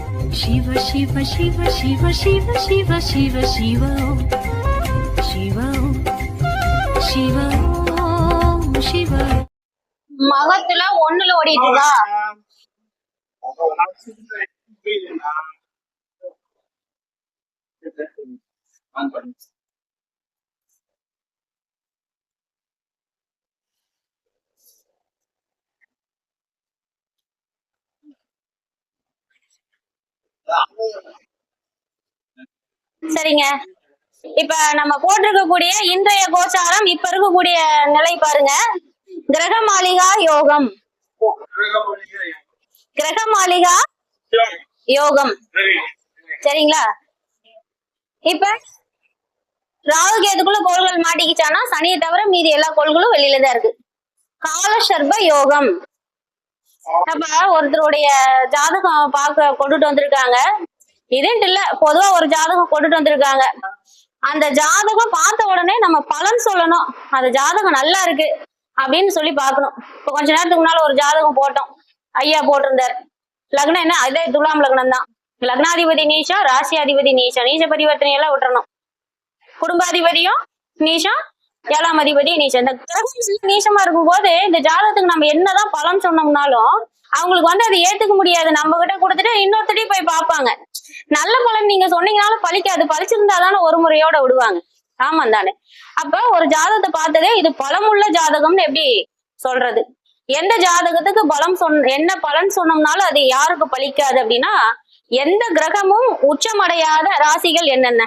शिव शिव शिव शिव शिव शिव शिव शिव शिव शिव शिव மகத்துல ஒண்ணுல ஓடிட்டு இருக்கா. சரிங்க, இப்ப நம்ம போட்டிருக்கக்கூடிய இன்றைய கோச்சாரம் இப்ப இருக்கக்கூடிய நிலை பாருங்க. கிரக மாளிகா யோகம், கிரக மாளிகா யோகம். சரிங்களா? இப்ப ராகு கேதுக்குள்ள கோள்கள் மாட்டிக்கிச்சானா சனியை தவிர மீதி எல்லா கோள்களும் வெளியில தான் இருக்கு. காலசர்ப யோகம். அப்ப ஒருத்தருடைய ஜாதகம் பார்க்க கொண்டுட்டு வந்திருக்காங்க. இதுன்ட்டு இல்ல, பொதுவா ஒரு ஜாதகம் கொண்டுட்டு வந்திருக்காங்க. அந்த ஜாதகம் பார்த்த உடனே நம்ம பலன் சொல்லணும். அந்த ஜாதகம் நல்லா இருக்கு அப்படின்னு சொல்லி பார்க்கணும். இப்ப கொஞ்ச நேரத்துக்கு முன்னால ஒரு ஜாதகம் போட்டோம், ஐயா போட்டிருந்தார். லக்னம் என்ன, அதே துலாம் லக்னம் தான். லக்னாதிபதி நீச்சம், ராசியாதிபதி நீச்சம். நீச்ச பரிவர்த்தனை எல்லாம் விட்டுறணும். குடும்பாதிபதியும் நீச்சம், 7ஆம் அதிபதி நீச்சம். இந்த கிரகம் நீச்சமா இருக்கும் போது இந்த ஜாதகத்துக்கு நம்ம என்னதான் பலன் சொன்னோம்னாலும் அவங்களுக்கு வந்து அதை ஏத்துக்க முடியாது. நம்ம கிட்ட கொடுத்துட்டு இன்னொருத்தரையும் போய் பார்ப்பாங்க. நல்ல பலன் நீங்க சொன்னீங்கனாலும் பழிக்காது. பழிச்சிருந்தாதானே ஒரு முறையோட விடுவாங்க. ஆமா தானே? அப்ப ஒரு ஜாதகத்தை பார்த்ததே இது பலமுள்ள ஜாதகம்னு எப்படி சொல்றது? எந்த ஜாதகத்துக்கு என்ன பலன் சொன்னோம்னாலும் அது யாருக்கு பழிக்காது அப்படின்னா, எந்த கிரகமும் உச்சமடையாத ராசிகள் என்னென்ன?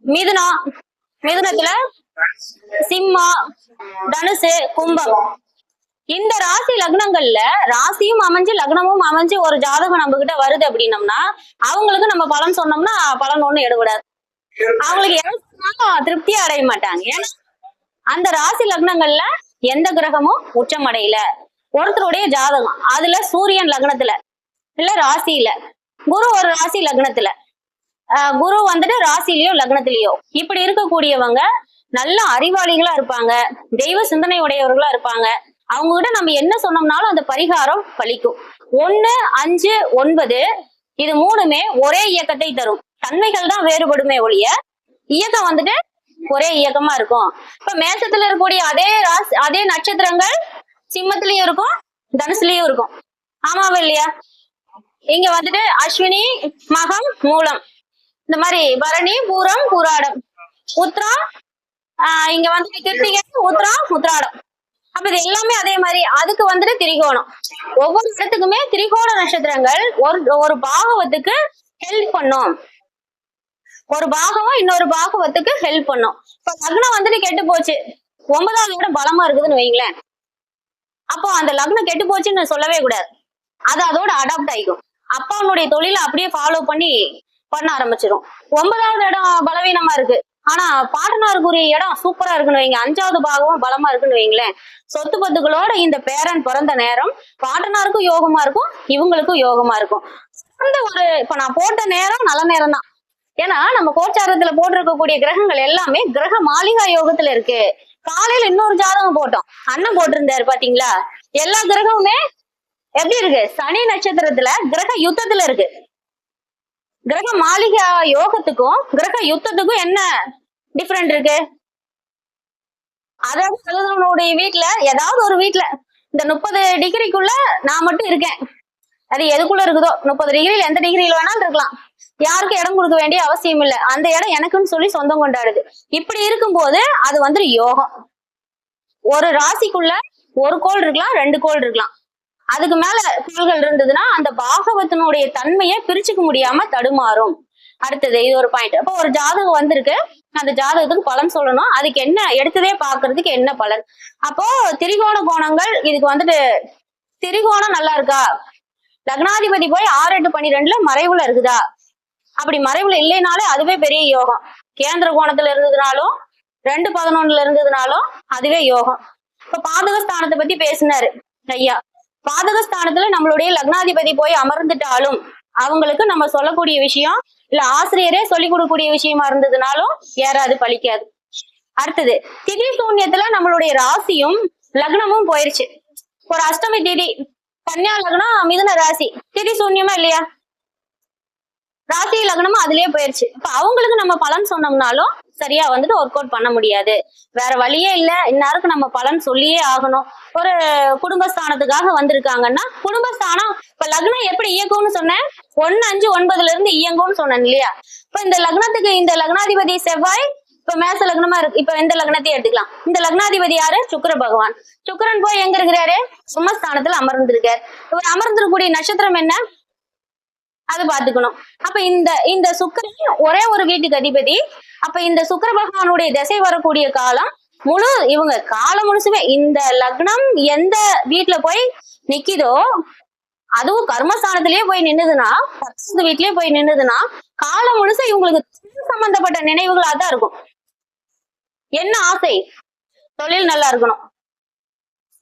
மிதுனம், மிதுனத்துல சிம்மா, தனுசு, கும்பம். இந்த ராசி லக்னங்கள்ல ராசியும் அமைஞ்சு லக்னமும் அமைஞ்சு ஒரு ஜாதகம் நம்ம கிட்ட வருது அப்படின்னம்னா அவங்களுக்கு நம்ம பலன் சொன்னோம்னா பலன் ஒண்ணு எடுபடாது. அவங்களுக்கு எது சொன்னாலும் திருப்தியா அடைய மாட்டாங்க. ஏன்னா அந்த ராசி லக்னங்கள்ல எந்த கிரகமும் உச்சமடையில. ஒருத்தருடைய ஜாதகம் அதுல சூரியன் லக்னத்துல இல்ல ராசியில, குரு ஒரு ராசி லக்னத்துல, குரு வந்துட்டு ராசிலயோ லக்னத்திலயோ இப்படி இருக்கக்கூடியவங்க நல்ல அறிவாளிகளா இருப்பாங்க, தெய்வ சிந்தனை உடையவர்களா இருப்பாங்க. அவங்க கிட்ட நம்ம என்ன சொன்னோம்னாலும் அந்த பரிகாரம் பலிக்கும். 1, 5, 9 இது மூணுமே ஒரே இயக்கத்தை தரும். தன்மைகள் தான் வேறுபடுமே ஒழிய இயக்கம் வந்துட்டு ஒரே இயக்கமா இருக்கும். இப்ப மேசத்துல இருக்கக்கூடிய அதே நட்சத்திரங்கள் சிம்மத்திலயும் இருக்கும், தனுசுலயும் இருக்கும். ஆமாவா இல்லையா? இங்க வந்துட்டு அஸ்வினி, மகம், மூலம், இந்த மாதிரி பரணி, பூரம், பூராடம், உத்ரா, இங்க வந்துட்டு கிருத்திகை, உத்ரா, உத்ராடம். அப்ப இது எல்லாமே அதே மாதிரி. அதுக்கு வந்துட்டு திரிகோணம். ஒவ்வொரு இடத்துக்குமே திரிகோண நட்சத்திரங்கள் ஒரு பாகவத்துக்கு ஹெல்ப் பண்ணும். ஒரு பாகவம் இன்னொரு பாகவத்துக்கு ஹெல்ப் பண்ணும். இப்ப லக்னம் வந்துட்டு கெட்டு போச்சு, 9வது இடம் பலமா இருக்குதுன்னு வைங்களேன். அப்போ அந்த லக்னம் கெட்டு போச்சுன்னு சொல்லவே கூடாது. அது அதோட அடாப்ட் ஆயிக்கும். அப்பாவுடைய தொழிலை அப்படியே ஃபாலோ பண்ண ஆரம்பிச்சிடும். 9வது இடம் பலவீனமா இருக்கு, ஆனா பாட்டனாருக்குரிய இடம் சூப்பரா இருக்குன்னு வைங்க. 5வது பாகமும் பலமா இருக்குன்னு வைங்களேன். சொத்து பத்துக்களோட இந்த பேரன் பிறந்த நேரம் பாட்டனாருக்கும் யோகமா இருக்கும், இவங்களுக்கும் யோகமா இருக்கும். இப்ப நான் போட்ட நேரம் நல்ல நேரம் தான். ஏன்னா நம்ம கோச்சாரத்துல போட்டிருக்கக்கூடிய கிரகங்கள் எல்லாமே கிரக மாளிகா யோகத்துல இருக்கு. காலையில இன்னொரு ஜாதகம் போட்டோம், அண்ணன் போட்டிருந்தாரு பாத்தீங்களா? எல்லா கிரகமுமே எப்படி இருக்கு? சனி நட்சத்திரத்துல கிரக யுத்தத்துல இருக்கு. கிரக மாளிகா யோகத்துக்கும் கிரக யுத்தத்துக்கும் என்ன டிஃபரெண்ட் இருக்கு? அதாவது வீட்டுல ஏதாவது ஒரு வீட்டுல இந்த 30 டிகிரிக்குள்ள நான் மட்டும் இருக்கேன். அது எதுக்குள்ள இருக்குதோ 30 டிகிரியில எந்த டிகிரியில வேணாலும் இருக்கலாம். யாருக்கும் இடம் கொடுக்க வேண்டிய அவசியம் இல்லை. அந்த இடம் எனக்குன்னு சொல்லி சொந்தம் கொண்டாடுது. இப்படி இருக்கும்போது அது வந்து யோகம். ஒரு ராசிக்குள்ள ஒரு கோள் இருக்கலாம், 2 கோள் இருக்கலாம். அதுக்கு மேல கோள்கள் இருந்ததுன்னா அந்த பாகவத்தினுடைய தன்மையை பிரிச்சுக்க முடியாம தடுமாறும். அடுத்தது இது ஒரு பாயிண்ட். அப்போ ஒரு ஜாதகம் வந்திருக்கு, அந்த ஜாதகத்துக்கு பலன் சொல்லணும். அதுக்கு என்ன எடுத்ததே பாக்குறதுக்கு என்ன பலன்? அப்போ திரிகோண கோணங்கள் இதுக்கு வந்துட்டு திரிகோணம் நல்லா இருக்கா? லக்னாதிபதி போய் 6, 8, 12 மறைவுல இருக்குதா? அப்படி மறைவுல இல்லைனாலே அதுவே பெரிய யோகம். கேந்திர கோணத்துல இருந்ததுனாலும் 2, 11 இருந்ததுனாலும் அதுவே யோகம். இப்ப பாதகஸ்தானத்தை பத்தி பேசினாரு ஐயா. பாதகஸ்தானத்துல நம்மளுடைய லக்னாதிபதி போய் அமர்ந்துட்டாலும் அவங்களுக்கு நம்ம சொல்லக்கூடிய விஷயம் இல்ல ஆசிரியரே சொல்லி கொடுக்கக்கூடிய விஷயமா இருந்ததுனாலும் ஏறாது, பழிக்காது. அடுத்தது திதி சூன்யத்துல நம்மளுடைய ராசியும் லக்னமும் போயிருச்சு. ஒரு அஷ்டமி திதி, கன்னியா லக்னம், மிதுன ராசி, திதி சூன்யமா இல்லையா? ராசி லக்னமும் அதுலயே போயிருச்சு. இப்ப அவங்களுக்கு நம்ம பலன் சொன்னோம்னாலும் சரியா வந்துட்டு ஒர்க் அவுட் பண்ண முடியாது. வேற வழியே இல்ல. இன்னாருக்கு நம்ம பலன் சொல்லியே ஆகணும். ஒரு குடும்பஸ்தானத்துக்காக வந்திருக்காங்கன்னா, குடும்பஸ்தானம் இப்ப லக்னம் எப்படி இயங்கும்னு சொன்னேன்? 1, 5, 9ல இருந்து இயங்கும்னு சொன்னேன் இல்லையா? இப்ப இந்த லக்னத்துக்கு இந்த லக்னாதிபதி செவ்வாய் இப்ப மேச லக்னமா இருக்கு. இப்ப இந்த லக்னத்தையும் எடுத்துக்கலாம். இந்த லக்னாதிபதி யாரு? சுக்கிர பகவான். சுக்கிரன் போய் எங்க இருக்கிறாரு? சுமஸ்தானத்துல அமர்ந்திருக்காரு. இவர் அமர்ந்திருக்கக்கூடிய நட்சத்திரம் என்ன? அது பாத்துக்கணும். அப்ப இந்த இந்த சுக்கிரன் ஒரே ஒரு வீட்டுக்கு அதிபதி. அப்ப இந்த சுக்கிர பகவானுடைய திசை வரக்கூடிய காலம் முழு இவங்க காலம் முழுசுமே இந்த லக்னம் எந்த வீட்டுல போய் நிக்குதோ, அதுவும் கர்மஸ்தானத்திலேயே போய் நின்னுதுன்னா, 10வது வீட்லயே போய் நின்னுதுன்னா, காலம் முழுச இவங்களுக்கு தொழில் சம்பந்தப்பட்ட நினைவுகளா தான் இருக்கும். என்ன ஆசை? தொழில் நல்லா இருக்கணும்,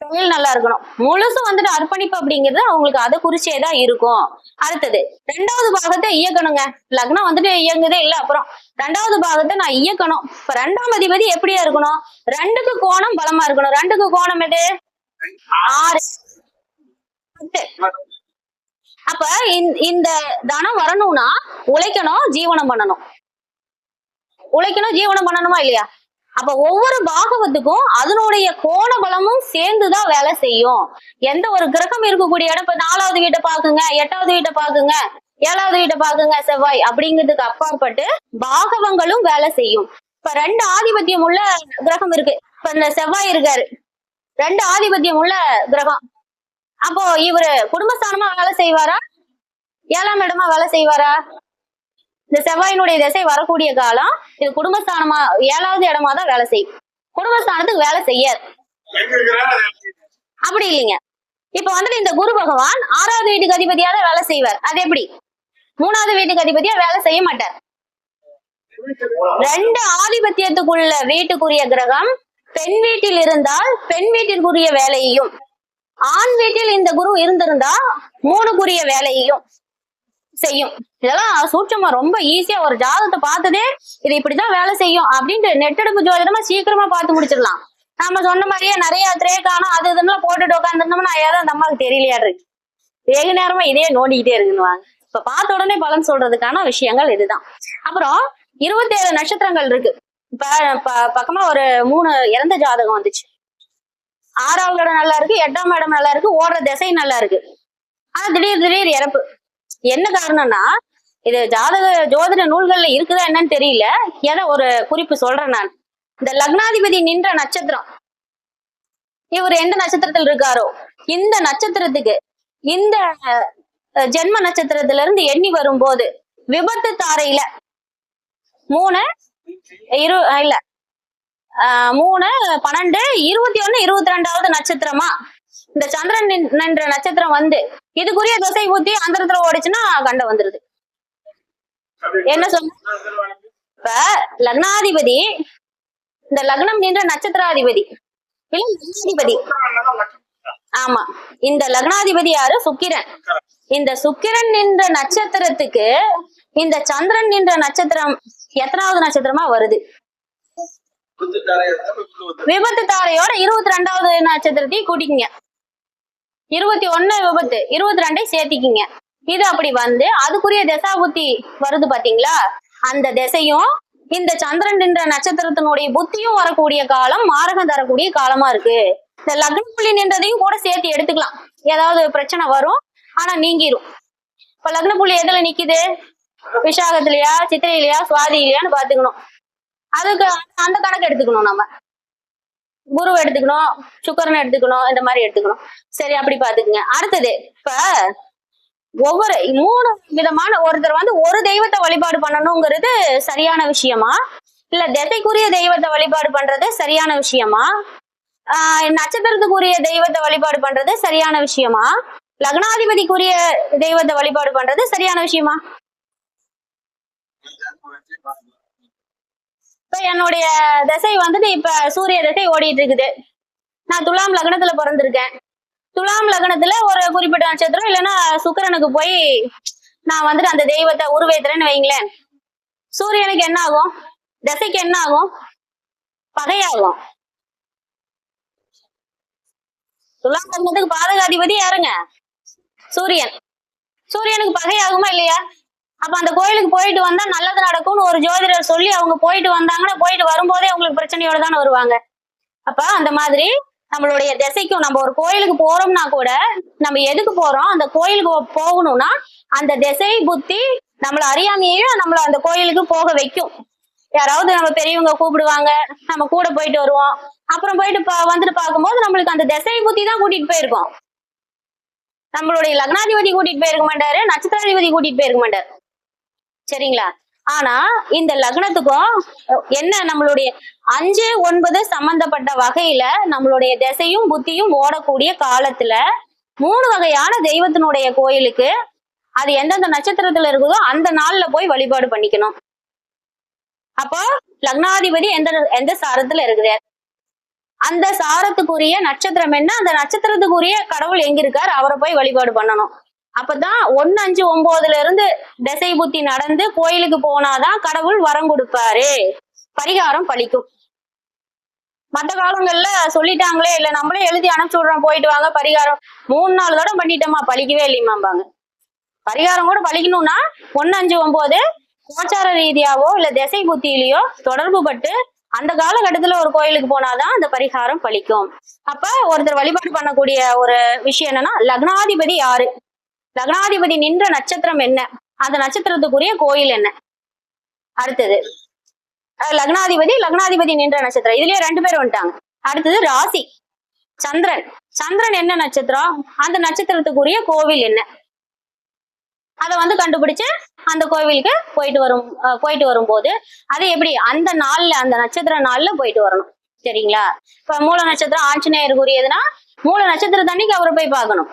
தொழில் நல்லா இருக்கணும். முழுசும் வந்துட்டு அர்ப்பணிப்பு அப்படிங்கிறது அவங்களுக்கு அதை குறிச்சேதான் இருக்கும். அடுத்தது 2வது பாகத்தை இயக்கணுங்க. லக்னம் வந்துட்டு இயங்குதே இல்ல. அப்புறம் 2வது பாகத்தை நான் இயக்கணும். இப்ப 2ஆம் அதிபதி எப்படியா இருக்கணும்? 2க்கு கோணம் பலமா இருக்கணும். 2க்கு கோணம் எது? 6, 10. அப்ப இந்த தனம் வரணும்னா உழைக்கணும், ஜீவனம் பண்ணணும். உழைக்கணும், ஜீவனம் பண்ணணுமா இல்லையா? அப்ப ஒவ்வொரு பாகவத்துக்கும் அதனுடைய கோண பலமும் சேர்ந்துதான் வேலை செய்யும். எந்த ஒரு கிரகம் இருக்கக்கூடிய இடம், இப்ப 4வது வீட்டை பாக்குங்க, 8வது வீட்டை பாக்குங்க, 7வது வீட்டை பாக்குங்க, செவ்வாய் அப்படிங்கிறதுக்கு அப்பாற்பட்டு பாகவங்களும் வேலை செய்யும். இப்ப 2 ஆதிபத்தியம் உள்ள கிரகம் இருக்கு. இப்ப இந்த செவ்வாய் இருக்காரு, 2 ஆதிபத்தியம் உள்ள கிரகம். அப்போ இவரு குடும்பஸ்தானமா வேலை செய்வாரா, 7ஆம் இடமா வேலை செய்வாரா? இந்த செவ்வாயினுடைய திசை வரக்கூடிய காலம் இது குடும்பஸ்தானமா 7வது இடமா தான் வேலை செய்யும். குடும்பஸ்தானத்துக்கு வேலை செய்யாது. அப்படி இல்லைங்க. இப்ப வந்துட்டு இந்த குரு பகவான் 6வது வீட்டுக்கு அதிபதியா தான் வேலை செய்வார். அது எப்படி? 3வது வீட்டுக்கு அதிபதியா வேலை செய்ய மாட்டார். 2 ஆதிபத்தியத்துக்குள்ள வீட்டுக்குரிய கிரகம் பெண் வீட்டில் இருந்தால் பெண் வீட்டிற்குரிய வேலையையும், ஆண் வீட்டில் இந்த குரு இருந்திருந்தா 3க்குரிய வேலையையும் செய்யும். இதெல்லாம் சூட்சமா ரொம்ப ஈஸியா ஒரு ஜாதகத்தை பார்த்ததே இது இப்படிதான் வேலை செய்யும் அப்படின்ட்டு நெட்டெடுப்பு ஜோதிடமா சீக்கிரமா பார்த்து முடிச்சிடலாம். நாம சொன்ன மாதிரியே நிறைய திரேக்கானம் அது இதெல்லாம் போட்டுட்டு உட்காந்துருந்தோம்னா ஏதாவது அந்த அம்மாவுக்கு தெரியலையா இருக்கு, வெகு நேரமா இதே நோண்டிக்கிட்டே இருக்குன்னு. இப்ப பார்த்த உடனே பலன் சொல்றதுக்கான விஷயங்கள் இதுதான். அப்புறம் 27 நட்சத்திரங்கள் இருக்கு. இப்ப பக்கமா ஒரு 3 இறந்த ஜாதகம் வந்துச்சு. 6வது இடம் நல்லா இருக்கு, 8ஆம் இடம் நல்லா இருக்கு, ஓடுற திசை நல்லா இருக்கு. ஆனா திடீர் இறப்பு. என்ன காரணம்னா இது ஜோதிட நூல்கள்ல இருக்குதா என்னன்னு தெரியல. ஏதோ ஒரு குறிப்பு சொல்றேன் நான். இந்த லக்னாதிபதி நின்ற நட்சத்திரம் இவர் எந்த நட்சத்திரத்தில் இருக்காரோ இந்த நட்சத்திரத்துக்கு இந்த ஜென்ம நட்சத்திரத்துல இருந்து எண்ணி வரும்போது விபத்து தாரையில 3, 3, 12, 21, 22வது நட்சத்திரமா இந்த சந்திரன் நின்ற நட்சத்திரம் வந்து இதுக்குரிய திசை ஊத்தி அந்தரத்துல ஓடிச்சுன்னா கண்டம் வந்துருது. என்ன சொன்ன? இப்ப லக்னாதிபதி இந்த லக்னம் நின்ற நட்சத்திராதிபதி இல்ல லக்னாதிபதி. ஆமா, இந்த லக்னாதிபதி யாரு? சுக்கிரன். இந்த சுக்கிரன் நின்ற நட்சத்திரத்துக்கு இந்த சந்திரன் நின்ற நட்சத்திரம் எத்தனாவது நட்சத்திரமா வருது? விபத்து தாரையோட 22வது நட்சத்திரத்தையும் கூட்டிக்கிங்க. 21 விபத்து, 22 சேர்த்திக்கிங்க. இது அப்படி வந்து அதுக்குரிய திசா புத்தி வருது பாத்தீங்களா? அந்த திசையும் இந்த சந்திரன் என்ற நட்சத்திரத்தினுடைய புத்தியும் வரக்கூடிய காலம் மாரகம் தரக்கூடிய காலமா இருக்கு. இந்த லக்ன புள்ளி நின்றதையும் கூட சேர்த்து எடுத்துக்கலாம். ஏதாவது பிரச்சனை வரும், ஆனா நீங்கிரும். இப்ப லக்ன புள்ளி எதுல நிக்குது? விஷாகத்திலயா, சித்திரையிலயா, சுவாதியிலயான்னு பாத்துக்கணும். அதுக்கு அந்த கணக்கு எடுத்துக்கணும். நம்ம குரு எடுத்துக்கணும், சுக்கரன் எடுத்துக்கணும், இந்த மாதிரி எடுத்துக்கணும். சரி, அப்படி பாத்துக்குங்க. அடுத்தது இப்ப ஒவ்வொரு 3 விதமான ஒருத்தர் வந்து ஒரு தெய்வத்தை வழிபாடு பண்ணணுங்கிறது சரியான விஷயமா, இல்ல திசைக்குரிய தெய்வத்தை வழிபாடு பண்றது சரியான விஷயமா, நட்சத்திரத்துக்குரிய தெய்வத்தை வழிபாடு பண்றது சரியான விஷயமா, லக்னாதிபதிக்குரிய தெய்வத்தை வழிபாடு பண்றது சரியான விஷயமா? இப்ப என்னுடைய திசை வந்துட்டு இப்ப சூரிய திசை ஓடிட்டு இருக்குது. நான் துலாம் லக்னத்துல பிறந்திருக்கேன். துலாம் லக்னத்துல ஒரு குறிப்பிட்ட நட்சத்திரம் இல்லைன்னா சுக்கிரனுக்கு போய் நான் வந்துட்டு அந்த தெய்வத்தை உருவேத்துறேன்னு வைங்களேன். சூரியனுக்கு என்ன ஆகும்? திசைக்கு என்ன ஆகும்? பகையாகும். துலாம் லக்னத்துக்கு பாதகாதிபதி யாருங்க? சூரியன். சூரியனுக்கு பகையாகுமா இல்லையா? அப்ப அந்த கோயிலுக்கு போயிட்டு வந்தா நல்லது நடக்கும்னு ஒரு ஜோதிடர் சொல்லி அவங்க போயிட்டு வந்தாங்கன்னா போயிட்டு வரும்போதே அவங்களுக்கு பிரச்சனையோட தானே வருவாங்க. அப்ப அந்த மாதிரி நம்மளுடைய திசைக்கும் நம்ம ஒரு கோயிலுக்கு போறோம்னா கூட நம்ம எதுக்கு போறோம், அந்த கோயிலுக்கு போகணும்னா அந்த திசை புத்தி நம்மள அறியாமையே நம்மள அந்த கோயிலுக்கு போக வைக்கும். யாராவது நம்ம பெரியவங்க கூப்பிடுவாங்க, நம்ம கூட போயிட்டு வருவோம். அப்புறம் போயிட்டு வந்துட்டு பார்க்கும்போது நம்மளுக்கு அந்த திசை புத்தி தான் கூட்டிட்டு போயிருக்கோம். நம்மளுடைய லக்னாதிபதி கூட்டிட்டு போயிருக்க மாட்டாரு, நட்சத்திராதிபதி கூட்டிட்டு போயிருக்க மாட்டாரு. சரிங்களா? ஆனா இந்த லக்னத்துக்கும் என்ன நம்மளுடைய 5, 9 சம்பந்தப்பட்ட வகையில நம்மளுடைய திசையும் புத்தியும் ஓடக்கூடிய காலத்துல 3 வகையான தெய்வத்தினுடைய கோயிலுக்கு அது எந்தெந்த நட்சத்திரத்துல இருக்குதோ அந்த நாள்ல போய் வழிபாடு பண்ணிக்கணும். அப்போ லக்னாதிபதி எந்த எந்த சாரத்துல இருக்குது, அந்த சாரத்துக்குரிய நட்சத்திரம் என்ன, அந்த நட்சத்திரத்துக்குரிய கடவுள் எங்க இருக்காரு, அவரை போய் வழிபாடு பண்ணணும். அப்பதான் 1, 5, 9ல இருந்து திசை புத்தி நடந்து கோயிலுக்கு போனாதான் கடவுள் வரம் கொடுப்பாரு, பரிகாரம் பலிக்கும். மத்த காலங்கள்ல சொல்லிட்டாங்களே இல்ல நம்மளே எழுதி அனுப்பிச்சு விடுறோம் போயிட்டு வாங்க பரிகாரம் 3-4 தடவை பண்ணிட்டோமா பலிக்கவே இல்லையுமாம்பாங்க. பரிகாரம் கூட பலிக்கணும்னா 1, 5, 9 கோச்சார ரீதியாவோ இல்ல திசை புத்தியிலயோ தொடர்பு பட்டு அந்த காலகட்டத்துல ஒரு கோயிலுக்கு போனாதான் அந்த பரிகாரம் பலிக்கும். அப்ப ஒருத்தர் வழிபாடு பண்ணக்கூடிய ஒரு விஷயம் என்னன்னா, லக்னாதிபதி யாரு, லக்னாதிபதி நின்ற நட்சத்திரம் என்ன, அந்த நட்சத்திரத்துக்குரிய கோயில் என்ன. அடுத்தது லக்னாதிபதி நின்ற நட்சத்திரம், இதுலயே 2 பேர் வந்துட்டாங்க. அடுத்தது ராசி, சந்திரன் என்ன நட்சத்திரம், அந்த நட்சத்திரத்துக்குரிய கோவில் என்ன, அதை கண்டுபிடிச்சு அந்த கோவிலுக்கு போயிட்டு வரும்போது அது எப்படி அந்த நாள்ல அந்த நட்சத்திர நாள்ல போயிட்டு வரணும். சரிங்களா? இப்ப மூல நட்சத்திரம் ஆஞ்சநேயருக்குரியதுன்னா மூல நட்சத்திரத்து அன்னைக்கு அவரை போய் பார்க்கணும்.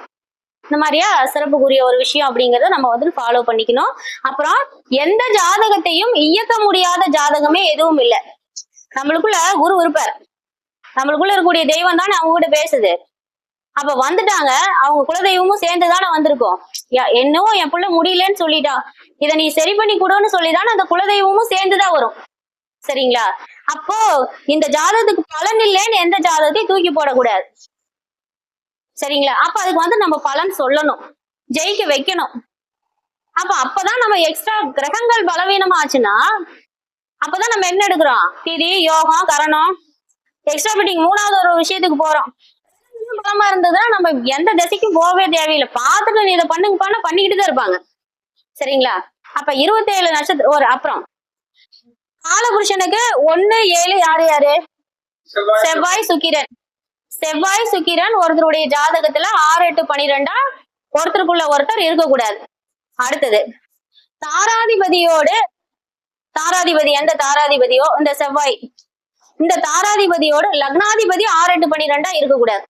இந்த மாதிரியா சிறப்புக்குரிய ஒரு விஷயம் அப்படிங்கறத நம்ம ஃபாலோ பண்ணிக்கணும். அப்புறம் எந்த ஜாதகத்தையும் இயக்க முடியாத ஜாதகமே எதுவும் இல்லை. நம்மளுக்குள்ள குரு இருப்பார், நம்மளுக்குள்ள இருக்கக்கூடிய தெய்வம் தானே அவங்க கூட பேசுது. அப்ப வந்துட்டாங்க, அவங்க குலதெய்வமும் சேர்ந்துதானே வந்திருக்கோம். என்னவோ என் பிள்ளை முடியலன்னு சொல்லிட்டான், இதை நீ சரி பண்ணி கொடுன்னு சொல்லிதானே அந்த குலதெய்வமும் சேர்ந்துதான் வரும். சரிங்களா? அப்போ இந்த ஜாதகத்துக்கு பலன் இல்லைன்னு எந்த ஜாதகத்தையும் தூக்கி போடக்கூடாது. சரிங்களா? அப்ப அதுக்கு நம்ம பலன் சொல்லணும், ஜெயிக்க வைக்கணும். அப்பதான் நம்ம எக்ஸ்ட்ரா கிரகங்கள் பலவீனமா ஆச்சுன்னா அப்பதான் நம்ம என்ன எடுக்கிறோம், திதி யோகம் கரணம் எக்ஸ்ட்ரா மீட்டிங் 3வது ஒரு விஷயத்துக்கு போறோம். பலமா இருந்ததுன்னா நம்ம எந்த திசைக்கும் போகவே தேவையில்லை, பார்த்துட்டு நீ இதை பண்ணிக்கிட்டு தான் இருப்பாங்க. சரிங்களா? அப்ப 27 நட்சத்திரம் ஒரு அப்புறம் காலபுருஷனுக்கு 1, 7 யாரு செவ்வாய் சுக்கிரன் ஒருத்தருடைய ஜாதகத்துல 6, 8, 12 ஒருத்தருக்குள்ள ஒருத்தர் இருக்கக்கூடாது. அடுத்தது தாராதிபதி எந்த தாராதிபதியோ இந்த செவ்வாய், இந்த தாராதிபதியோட லக்னாதிபதி 6, 8, 12 இருக்கக்கூடாது.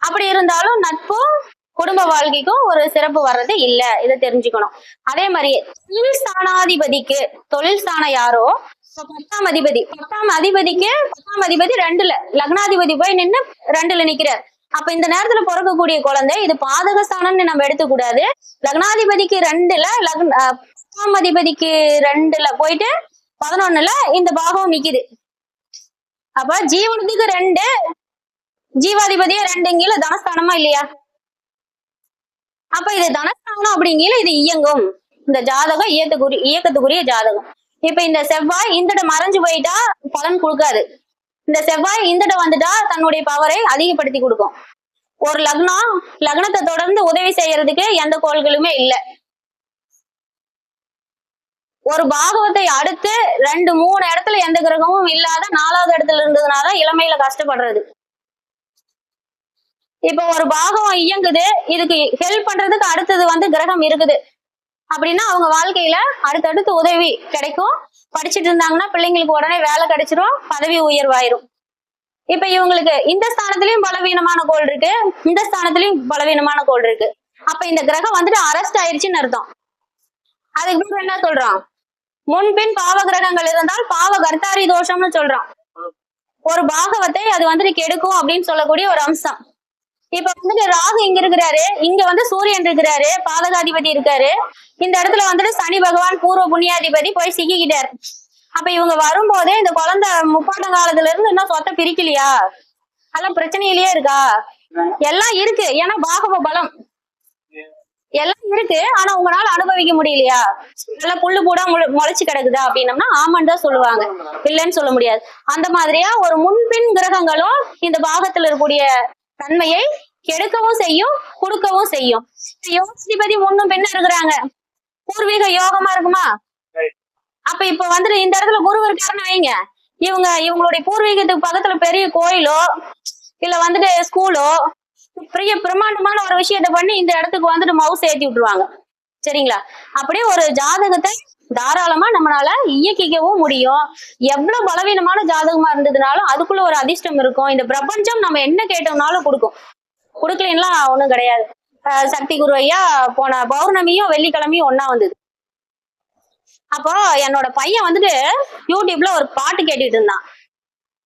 அப்படி இருந்தாலும் நட்பும் குடும்ப வாழ்க்கைக்கும் ஒரு சிறப்பு வர்றது இல்ல, இதை தெரிஞ்சுக்கணும். அதே மாதிரி தொழில் ஸ்தானாதிபதிக்கு, தொழில் ஸ்தானம் யாரோ 10ஆம் அதிபதிக்கு 10ஆம் அதிபதி 2ல, லக்னாதிபதி போய் நின்று 2ல நிக்கிறார். அப்ப இந்த நேரத்துல பிறக்கக்கூடிய குழந்தை இது பாதக ஸ்தானம்னு நம்ம எடுத்துக்கூடாது. லக்னாதிபதிக்கு 2ல 10ஆம் அதிபதிக்கு 2ல போயிட்டு 11ல இந்த பாகம் நிக்குது. அப்ப ஜீவனத்துக்கு 2, ஜீவாதிபதியே 2ங்கில தனஸ்தானமா இல்லையா? அப்ப இது தனஸ்தானம் அப்படிங்கிற இது இயங்கும். இந்த ஜாதகம் இயக்கத்துக்குரிய ஜாதகம். இப்ப இந்த செவ்வாய் இந்தட மறைஞ்சு போயிட்டா பலன் கொடுக்காது. இந்த செவ்வாய் இந்தட வந்துட்டா தன்னுடைய பவரை அதிகப்படுத்தி கொடுக்கும். ஒரு லக்னத்தை தொடர்ந்து உதவி செய்யறதுக்கு எந்த கோள்களுமே இல்லை. ஒரு பாகவத்தை அடுத்து 2, 3 இடத்துல எந்த கிரகமும் இல்லாத 4வது இடத்துல இருந்ததுனால இளமையில கஷ்டப்படுறது. இப்ப ஒரு பாகம் இயங்குது, இதுக்கு ஹெல்ப் பண்றதுக்கு அடுத்தது கிரகம் இருக்குது அப்படின்னா அவங்க வாழ்க்கையில அடுத்தடுத்து உதவி கிடைக்கும். படிச்சுட்டு இருந்தாங்கன்னா பிள்ளைங்களுக்கு உடனே வேலை கிடைச்சிரும், பதவி உயர்வாயிரும். இப்ப இவங்களுக்கு இந்த ஸ்தானத்திலயும் பலவீனமான கோள் இருக்கு, இந்த ஸ்தானத்திலயும் பலவீனமான கோள் இருக்கு. அப்ப இந்த கிரகம் அரெஸ்ட் ஆயிடுச்சுன்னு அர்த்தம். அதுக்கு என்ன சொல்றோம், முன்பின் பாவ கிரகங்கள் இருந்தால் பாவ கர்த்தாரி தோஷம்னு சொல்றோம். ஒரு பாகவத்தை அது கெடுக்கும் அப்படின்னு சொல்லக்கூடிய ஒரு அம்சம். இப்ப ராகு இங்க இருக்கிறாரு, இங்க சூரியன் இருக்கிறாரு, பாதகாதிபதி இருக்காரு. இந்த இடத்துல சனி பகவான் பூர்வ புண்ணியாதிபதி போய் சிக்கிக்கிட்டாரு. அப்ப இவங்க வரும்போதே இந்த குழந்தை 30 காலத்துல இருந்து இன்னும் சொத்தை பிரிக்கலையா, அதெல்லாம் பிரச்சனையிலேயே இருக்கா, எல்லாம் இருக்கு. ஏன்னா பாகவ பலம் எல்லாம் இருக்கு, ஆனா உங்களால அனுபவிக்க முடியலையா? நல்லா புல்லு கூட முளைச்சு கிடக்குதா அப்படின்னம்னா ஆமான்னு தான் சொல்லுவாங்க, இல்லைன்னு சொல்ல முடியாது. அந்த மாதிரியா ஒரு முன்பின் கிரகங்களும் இந்த பாகத்துல இருக்கக்கூடிய தன்மையை கெடுக்கவும் செய்யும், கொடுக்கவும் செய்யும். யோகாதிபதி முன்னும் பின்னும் இருக்கிறாங்க, பூர்வீக யோகமா இருக்குமா? அப்ப இப்ப வந்துட்டு இந்த இடத்துல குரு இருக்காருன்னு வைங்க, இவங்களுடைய பூர்வீகத்துக்கு பக்கத்துல பெரிய கோயிலோ இல்ல வந்துட்டு ஸ்கூலோ பெரிய பிரம்மாண்டமான ஒரு விஷயத்த பண்ணி இந்த இடத்துக்கு வந்துட்டு மவுஸ் ஏத்தி விட்டுருவாங்க. சரிங்களா? அப்படியே ஒரு ஜாதகத்தை தாராளமா நம்மளால இயக்கிக்கவும் முடியும். எவ்வளவு பலவீனமான ஜாதகமா இருந்ததுனாலும் அதுக்குள்ள ஒரு அதிர்ஷ்டம் இருக்கும். இந்த பிரபஞ்சம் நம்ம என்ன கேட்டோம்னாலும் கொடுக்கும். கொடுக்கலன்னா ஒண்ணும் கிடையாது. சக்தி குரு ஐயா போன பௌர்ணமியும் வெள்ளிக்கிழமையும் ஒன்னா வந்தது. அப்போ என்னோட பையன் வந்துட்டு யூடியூப்ல ஒரு பாட்டு கேட்டுட்டு இருந்தான்.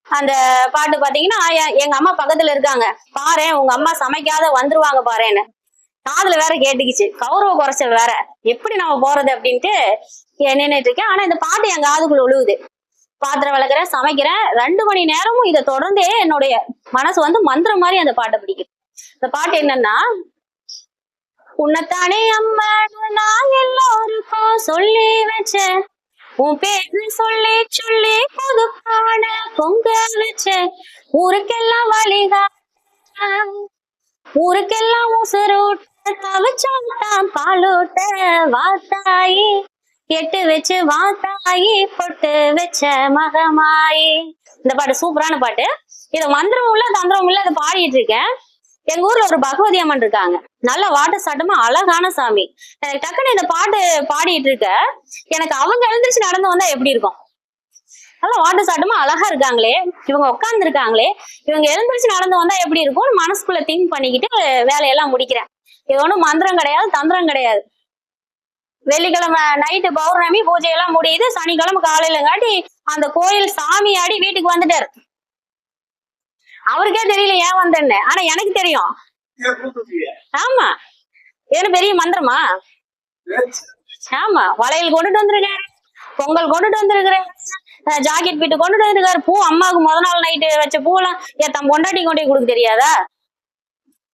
அந்த பாட்டு பாத்தீங்கன்னா எங்க அம்மா பக்கத்துல இருக்காங்க, பாரு உங்க அம்மா சமைக்காத வந்துருவாங்க பாருன்னு. காதுல வேற கேட்டுக்குச்சு, கௌரவ குறைச்சல் வேற, எப்படி நம்ம போறது அப்படின்ட்டு நின்னுட்டு இருக்கேன். ஆனா இந்த பாட்டு என் காதுக்குள்ள உழுவுது. பாத்திரம் விளக்குறேன், சமைக்கிறேன், 2 மணி நேரமும் இதை தொடர்ந்தே என்னுடைய மனசு வந்து மந்திரம் மாதிரி அந்த பாட்டை பிடிக்குது. இந்த பாட்டு என்னன்னா, உன்னைத்தானே அம்மா நான் எல்லோருக்கும் சொல்லி வச்சேன், உன் பேரு சொல்லி சொல்லி பொதுக்கான பொங்க வச்சேன், ஊருக்கெல்லாம் வழிகா ஊருக்கெல்லாம் உசுரூட்ட தவச்சான் பாலூட்ட வாத்தாயி எட்டு வச்சு வாத்தாயி பொட்டு வச்ச மகமாயி. இந்த பாட்டு சூப்பரான பாட்டு. இத மந்திரம் உள்ள தந்திரம் உள்ள அதை பாடிட்டு இருக்கேன். எங்க ஊர்ல ஒரு பகவதி அம்மன் இருக்காங்க, நல்ல வாட்ட சாட்டமா அழகான சாமி. எனக்கு டக்குன்னு இந்த பாட்டு பாடிட்டு இருக்க, எனக்கு அவங்க எழுந்திரிச்சு நடந்து வந்தா எப்படி இருக்கும்? நல்லா வாட்ட சாட்டமா அழகா இருக்காங்களே, இவங்க உட்கார்ந்து இருக்காங்களே, இவங்க எழுந்திரிச்சு நடந்து வந்தா எப்படி இருக்கும்னு மனசுக்குள்ள திங்க் பண்ணிக்கிட்டு வேலையெல்லாம் முடிக்கிறேன். இது ஒண்ணும் மந்திரம் கிடையாது, தந்திரம் கிடையாது. வெள்ளிக்கிழமை நைட்டு பௌர்ணமி பூஜையெல்லாம் முடியுது, சனிக்கிழமை காலையிலங்காட்டி அந்த கோயில் சாமி ஆடி வீட்டுக்கு வந்துட்டாரு. அவருக்கே தெரியல ஏன் வந்தேன்னு, ஆனா எனக்கு தெரியும். ஆமா, ஏன்னா பெரிய மந்திரமா? ஆமா, வளையல் கொண்டுட்டு வந்திருக்காரு, பொங்கல் கொண்டுட்டு வந்திருக்கிறேன், ஜாக்கெட் பீட்டு கொண்டுட்டு வந்திருக்காரு, பூ அம்மாவுக்கு முத நாள் நைட்டு வச்ச பூவெல்லாம் ஏன் தம் பொண்டாட்டி கொண்டே கொடுக்க தெரியாதா?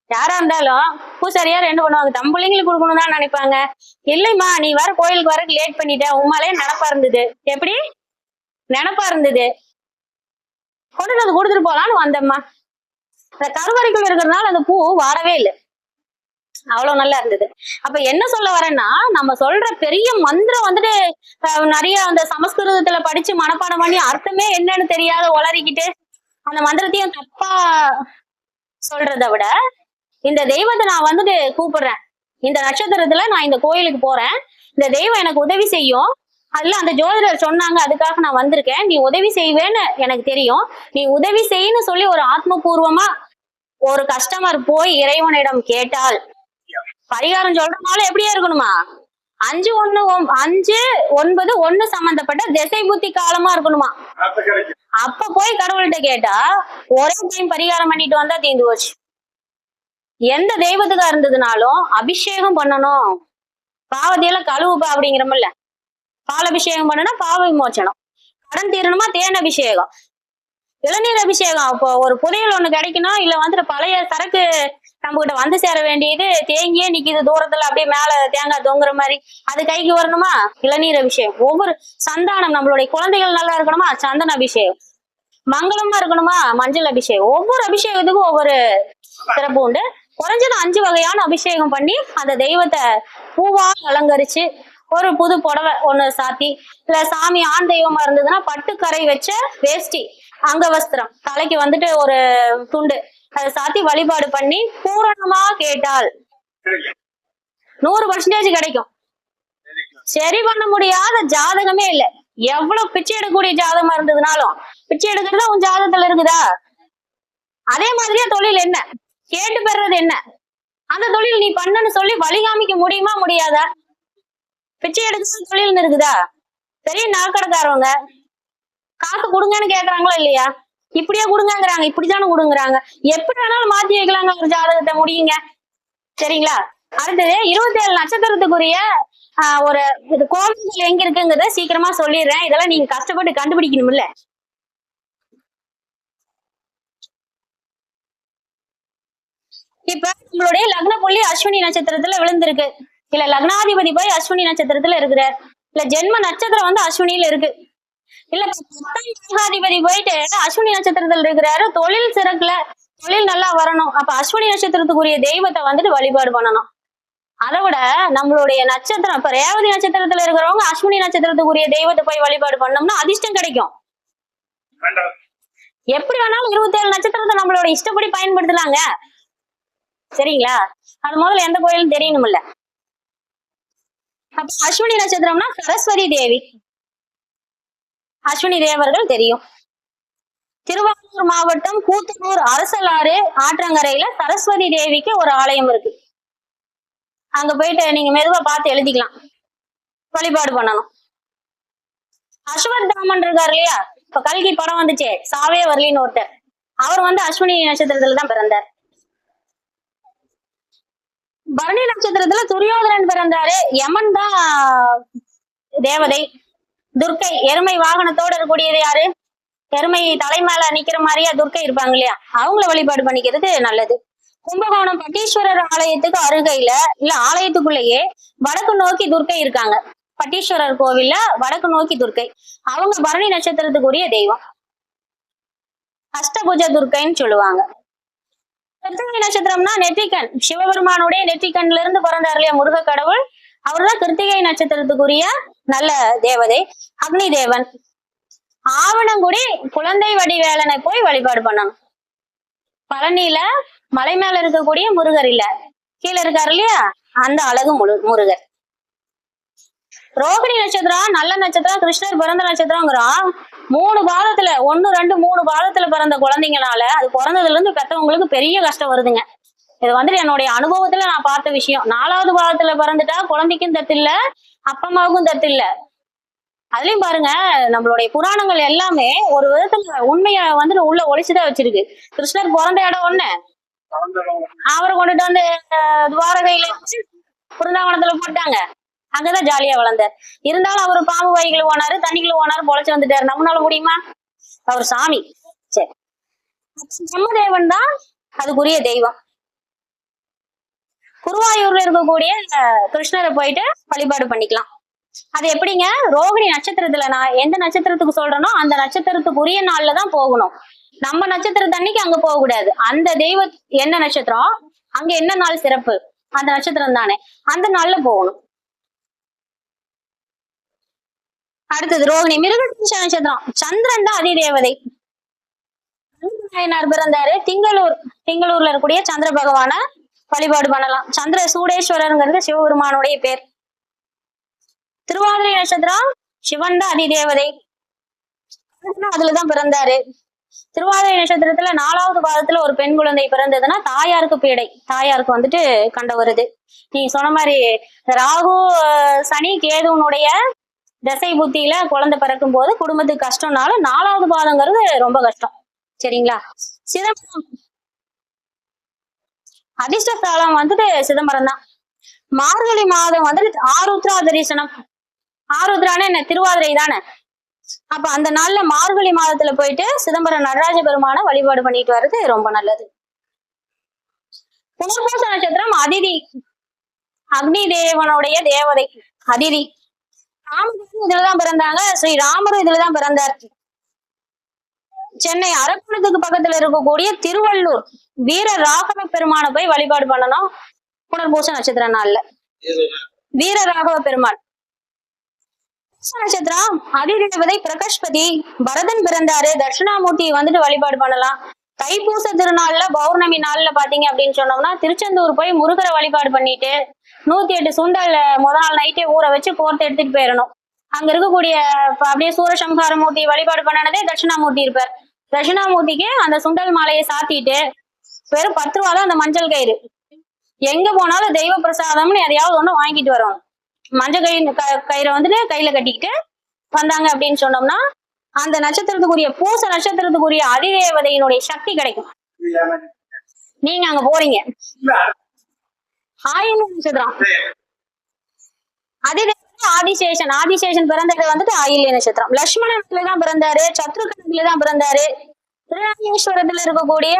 யாரா இருந்தாலும் பூசாரியார் என்ன பண்ணுவாங்க, தம் பிள்ளைங்களுக்கு கொடுக்கணும் தான் நினைப்பாங்க. இல்லைம்மா நீ வர கோயிலுக்கு வர லேட் பண்ணிட்ட, உமாலே நினப்பா இருந்தது. எப்படி நினப்பா இருந்தது, கொண்டுட்டு வந்து கொடுத்துட்டு போலான்னு வந்தம்மா. அந்த கருவறைக்குள்ள இருக்கிறதுனால அந்த பூ வாடவே இல்லை, அவ்வளவு நல்லா இருந்தது. அப்ப என்ன சொல்ல வரேன்னா, நம்ம சொல்ற பெரிய மந்திரம் வந்துட்டு நிறைய அந்த சமஸ்கிருதத்துல படிச்சு மனப்பாடம் பண்ணி அர்த்தமே என்னன்னு தெரியாத உளறிக்கிட்டு அந்த மந்திரத்தையும் தப்பா சொல்றதை விட, இந்த தெய்வத்தை நான் வந்துட்டு கூப்பிடுறேன், இந்த நட்சத்திரத்துல நான் இந்த கோயிலுக்கு போறேன், இந்த தெய்வம் எனக்கு உதவி செய்யும், அதுல அந்த ஜோதிடர் சொன்னாங்க அதுக்காக நான் வந்திருக்கேன், நீ உதவி செய்வேன்னு எனக்கு தெரியும், நீ உதவி செய்யன்னு சொல்லி ஒரு ஆத்மபூர்வமா ஒரு கஸ்டமர் போய் இறைவனிடம் கேட்டால் பரிகாரம் சொல்றதுனால எப்படியா இருக்கணுமா, 5-1-5-9-1 சம்பந்தப்பட்ட திசை புத்தி காலமா இருக்கணுமா. அப்ப போய் கடவுள்கிட்ட கேட்டா ஒரே டைம் பரிகாரம் பண்ணிட்டு வந்தா தீர்ந்து போச்சு. எந்த தெய்வத்துக்கா இருந்ததுனாலும் அபிஷேகம் பண்ணணும், பாவத்தையெல்லாம் கழுவுப்பா அப்படிங்கிறமில்ல, பால் அபிஷேகம் பண்ணனா பாவ விமோச்சனம், கடன் தீரணுமா தேன் அபிஷேகம், இளநீர் அபிஷேகம். இப்போ ஒரு புதையல் ஒண்ணு கிடைக்கணும், இல்ல வந்துட்டு பழைய சரக்கு நம்ம கிட்ட வந்து சேர வேண்டியது தேங்கியே நிக்குது தூரத்துல அப்படியே மேல தேங்காய் தொங்குற மாதிரி, அது கைக்கு வரணுமா இளநீர் அபிஷேகம். ஒவ்வொரு சந்தானம் நம்மளுடைய குழந்தைகள் நல்லா இருக்கணுமா சந்தன அபிஷேகம், மங்களமா இருக்கணுமா மஞ்சள் அபிஷேகம். ஒவ்வொரு அபிஷேகத்துக்கும் ஒவ்வொரு சிறப்பு உண்டு. குறைஞ்சது 5 வகையான அபிஷேகம் பண்ணி அந்த தெய்வத்தை பூவா அலங்கரிச்சு ஒரு புது புடவை ஒண்ணு சாத்தி, இல்ல சாமி ஆண் தெய்வமா இருந்ததுன்னா பட்டுக்கரை வச்ச வேஷ்டி அங்கவஸ்திரம், தலைக்கு வந்துட்டு ஒரு துண்டு, அதை சாத்தி வழிபாடு பண்ணி பூரணமா கேட்டால் 100% கிடைக்கும். சரி பண்ண முடியாத ஜாதகமே இல்ல, எவ்வளவு பிச்சை எடுக்கக்கூடிய ஜாதகமா இருந்ததுனாலும் பிச்சை எடுக்கிறதா உன் ஜாதகத்துல இருக்குதா? அதே மாதிரியே தொழில் என்ன கேட்டு பெறது என்ன, அந்த தொழில் நீ பண்ணன்னு சொல்லி வழிகாமிக்க முடியுமா முடியாதா? பிச்சை எடுக்கிறது தொழில்னு இருக்குதா? பெரிய நாக்கடைக்காரவங்க காசு கொடுங்கன்னு கேக்குறாங்களா இல்லையா? இப்படியே கொடுங்கங்கிறாங்க, இப்படித்தானே கொடுங்குறாங்க, எப்படி வேணாலும் மாத்தி வைக்கலாங்க ஒரு ஜாதகத்தை, முடியுங்க. சரிங்களா? அடுத்தது 27 நட்சத்திரத்துக்குரிய ஒரு கோவில்கள் எங்க இருக்குங்கிறத சீக்கிரமா சொல்லிடுறேன். இதெல்லாம் நீங்க கஷ்டப்பட்டு கண்டுபிடிக்கணும் இல்ல. இப்ப நம்மளுடைய லக்ன புள்ளி அஸ்வினி நட்சத்திரத்துல விழுந்திருக்கு, இல்ல லக்னாதிபதி போய் அஸ்வினி நட்சத்திரத்துல இருக்கிறார், இல்ல ஜென்ம நட்சத்திரம் வந்து அஸ்வினியில இருக்கு, இல்ல 10ஆம் லக்னாதிபதி போயிட்டு அஸ்வினி நட்சத்திரத்துல இருக்கிறாரு, தொழில் சிறக்குல, தொழில் நல்லா வரணும், அப்ப அஸ்வினி நட்சத்திரத்துக்குரிய தெய்வத்தை வந்துட்டு வழிபாடு பண்ணணும். அதை விட நம்மளுடைய நட்சத்திரம் இப்ப ரேவதி நட்சத்திரத்துல இருக்கிறவங்க அஸ்வினி நட்சத்திரத்துக்குரிய தெய்வத்தை போய் வழிபாடு பண்ணோம்னா அதிர்ஷ்டம் கிடைக்கும். எப்படி வேணாலும் 27 நட்சத்திரத்தை நம்மளோட இஷ்டப்படி பயன்படுத்தலாங்க. சரிங்களா? அது முதல்ல எந்த கோயிலும் தெரியணும்ல. அப்ப அஸ்வினி நட்சத்திரம்னா சரஸ்வதி தேவி, அஸ்வினி தேவர்கள் தெரியும். திருவாரூர் மாவட்டம் கூத்தனூர் அரசலாறு ஆற்றங்கரையில சரஸ்வதி தேவிக்கு ஒரு ஆலயம் இருக்கு. அங்க போயிட்டு நீங்க மெதுவா பார்த்து எழுதிக்கலாம், வழிபாடு பண்ணணும். அஸ்வத்தாமன் இருக்காரு இல்லையா, இப்ப கல்கி படம் வந்துச்சே சாவே வரலின்னு ஒருத்தர், அவர் வந்து அஸ்வினி நட்சத்திரத்துல தான் பிறந்தார். பரணி நட்சத்திரத்துல துரியோதனன் பிறந்தாரு. யமன் தான் தேவதை. துர்க்கை எருமை வாகனத்தோட இருக்கக்கூடியது யாரு, எருமை தலை மேல நிக்கிற மாதிரியா துர்க்கை இருப்பாங்க இல்லையா, அவங்கள வழிபாடு பண்ணிக்கிறது நல்லது. கும்பகோணம் பட்டீஸ்வரர் ஆலயத்துக்கு அருகையில இல்ல ஆலயத்துக்குள்ளேயே வடக்கு நோக்கி துர்க்கை இருக்காங்க. பட்டீஸ்வரர் கோவில்ல வடக்கு நோக்கி துர்க்கை, அவங்க பரணி நட்சத்திரத்துக்குரிய தெய்வம், அஷ்டபுஜ துர்க்கைன்னு சொல்லுவாங்க. கிருத்திகை நட்சத்திரம்னா நெற்றிக்கண், சிவபெருமானுடைய நெற்றிக்கண்ல இருந்து பிறந்தார் இல்லையா முருக கடவுள், அவர்தான் கிருத்திகை நட்சத்திரத்துக்குரிய நல்ல தேவதை, அக்னி தேவன். ஆவணங்குடி குழந்தை வடிவேலனை போய் வழிபாடு பண்ணணும். பழனியில மலை மேல இருக்கக்கூடிய முருகர் இல்ல, கீழே இருக்காரு இல்லையா அந்த அழகு முருகர். ரோகிணி நட்சத்திரம் நல்ல நட்சத்திரம், கிருஷ்ணர் பிறந்த நட்சத்திரங்கிறோம். 3 பாதத்துல 1, 2, 3 பாதத்துல பிறந்த குழந்தைங்கனால அது பிறந்ததுல இருந்து பெற்றவங்களுக்கு பெரிய கஷ்டம் வருதுங்க. இது வந்துட்டு என்னுடைய அனுபவத்துல நான் பார்த்த விஷயம். 4வது பாதத்துல பிறந்துட்டா குழந்தைக்கும் தத்து இல்ல, அப்பம்மாவுக்கும் தத்து இல்ல. அதுலயும் பாருங்க, நம்மளுடைய புராணங்கள் எல்லாமே ஒரு விதத்துல உண்மைய வந்துட்டு உள்ள ஒளிச்சுதான் வச்சிருக்கு. கிருஷ்ணர் பிறந்த இடம் ஒண்ணு, அவரை கொண்டுட்டு வந்து துவாரகையில பிருந்தாவனத்துல போட்டாங்க, அங்கதான் ஜாலியா வளர்ந்தார். இருந்தாலும் அவர் பாம்பு வாய்க்குள்ள போனாரு, தண்ணிக்குள்ள போனாரு, பொழைச்சு வந்துட்டாரு. நம்மளால முடியுமா? அவர் சாமி. சரி, பிரம்மதேவன் தான் அதுக்குரிய தெய்வம். குருவாயூர்ல இருக்கக்கூடிய கிருஷ்ணரை போயிட்டு வழிபாடு பண்ணிக்கலாம். அது எப்படிங்க, ரோகிணி நட்சத்திரத்துல நான் எந்த நட்சத்திரத்துக்கு சொல்றேனோ அந்த நட்சத்திரத்துக்குரிய நாள்ல தான் போகணும். நம்ம நட்சத்திரத்தன்னைக்கு அங்க போக கூடாது. அந்த தெய்வ என்ன நட்சத்திரம், அங்க என்ன நாள் சிறப்பு, அந்த நட்சத்திரம் தானே, அந்த நாள்ல போகணும். அடுத்தது ரோகிணி மிருகசீரிஷ நட்சத்திரம், சந்திரன் தான் அதிதேவதை. பிறந்தாரு திங்களூர்ல இருக்கக்கூடிய சந்திர பகவான வழிபாடு பண்ணலாம். சந்திர சூடேஸ்வரருங்கிறது சிவபெருமானுடைய பேர். திருவாதிரை நட்சத்திரம் சிவன் தான் அதிதேவதை, அதுலதான் பிறந்தாரு. திருவாதிரை நட்சத்திரத்துல 4வது பாதத்துல ஒரு பெண் குழந்தை பிறந்ததுன்னா தாயாருக்கு பீடை, தாயாருக்கு வந்துட்டு கண்ட வருது. நீங்க சொன்ன மாதிரி ராகு சனி கேதுவனுடைய தசை புத்தியில குழந்தை பிறக்கும் போது குடும்பத்துக்கு கஷ்டம்னாலும் 4வது பாதங்கிறது ரொம்ப கஷ்டம். சரிங்களா? சிதம்பரம் அதிர்ஷ்டஸ்தலம் வந்துட்டு சிதம்பரம் தான். மார்கழி மாதம் வந்துட்டு ஆருத்ரா தரிசனம். ஆருத்ரான என்ன, திருவாதிரை தானே. அப்ப அந்த நாள்ல மார்கழி மாதத்துல போயிட்டு சிதம்பரம் நடராஜ பெருமான வழிபாடு பண்ணிட்டு வர்றது ரொம்ப நல்லது. புனர்பூச நட்சத்திரம் அதிதி, அக்னி தேவனுடைய தேவதை அதிதி. ராமகிருஷ்ணன் இதுலதான் பிறந்தாங்க, ஸ்ரீ ராமரும் இதுலதான் பிறந்தார். சென்னை அரக்கோணத்துக்கு பக்கத்துல இருக்கக்கூடிய திருவள்ளூர் வீர ராகவ பெருமான போய் வழிபாடு பண்ணணும் புனர்பூச நட்சத்திர நாள்ல. வீர ராகவ பெருமாள் நட்சத்திரம் அதிதேவதை பிரகஸ்பதி, பரதன் பிறந்தாரு, தட்சிணாமூர்த்தி வந்துட்டு வழிபாடு பண்ணலாம். தைப்பூச திருநாள்ல பௌர்ணமி நாள்ல பாத்தீங்க அப்படின்னு சொன்னோம்னா திருச்செந்தூர் போய் முருகரை வழிபாடு பண்ணிட்டு 108 சுண்டல் முதல் நாள் நைட்டே ஊற வச்சு கோர்த்து எடுத்துட்டு போயிடணும். அங்க இருக்கக்கூடிய அப்படியே சூரசம்ஹார மூர்த்தி வழிபாடு பண்ணனதே தட்சிணாமூர்த்தி இருப்பார். தட்சிணாமூர்த்திக்கு அந்த சுண்டல் மாலையை சாத்திட்டு வெறும் 10 ரூபா தான் அந்த மஞ்சள் கயிறு. எங்க போனாலும் தெய்வ பிரசாதம்னு எதையாவது ஒண்ணு வாங்கிட்டு வரோம். மஞ்சள் கயிறை வந்துட்டு கையில கட்டிக்கிட்டு வந்தாங்க அப்படின்னு சொன்னோம்னா அந்த நட்சத்திரத்துக்குரிய பூச நட்சத்திரத்துக்குரிய அதிதேவதையினுடைய சக்தி கிடைக்கும். நீங்க அங்க போறீங்க. ஆயில்ய நட்சத்திரம் அதிதேவதை ஆதிசேஷன். ஆதிசேஷன் பிறந்தது வந்துட்டு ஆயில்ய நட்சத்திரம். லட்சுமணத்துல தான் பிறந்தாரு, சத்ருகணத்துல தான் பிறந்தாரு. திருநாகேஸ்வரத்துல இருக்கக்கூடிய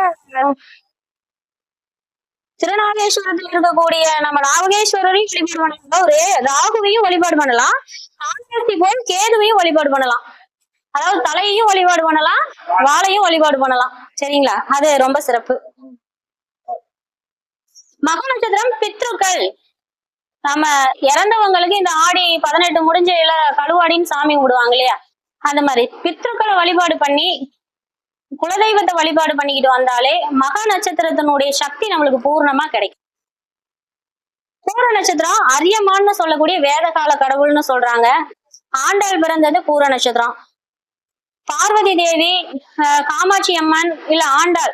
திருநாகேஸ்வரத்தில் இருக்கக்கூடிய நம்ம நாகேஸ்வரரையும் வழிபாடு பண்ணலாம், ஒரு ராகுவையும் வழிபாடு பண்ணலாம், ஆண்டாசி போல் கேதுவையும் வழிபாடு பண்ணலாம். அதாவது தலையையும் வழிபாடு பண்ணலாம், வாளையும் வழிபாடு பண்ணலாம். சரிங்களா? அது ரொம்ப சிறப்பு. மக நட்சத்திரம் பித்ருக்கள். நம்ம இறந்தவங்களுக்கு இந்த ஆடி 18 முடிஞ்ச கழுவாடின்னு சாமி கும்பிடுவாங்க இல்லையா, அந்த மாதிரி பித்ருக்களை வழிபாடு பண்ணி குலதெய்வத்தை வழிபாடு பண்ணிக்கிட்டு வந்தாலே மக நட்சத்திரத்தினுடைய சக்தி நம்மளுக்கு பூர்ணமா கிடைக்கும். பூர நட்சத்திரம் அரியமான்னு சொல்லக்கூடிய வேதகால கடவுள்னு சொல்றாங்க. ஆண்டாள் பிறந்தது பூர நட்சத்திரம். பார்வதி தேவி, காமாட்சி அம்மன் இல்ல ஆண்டாள்,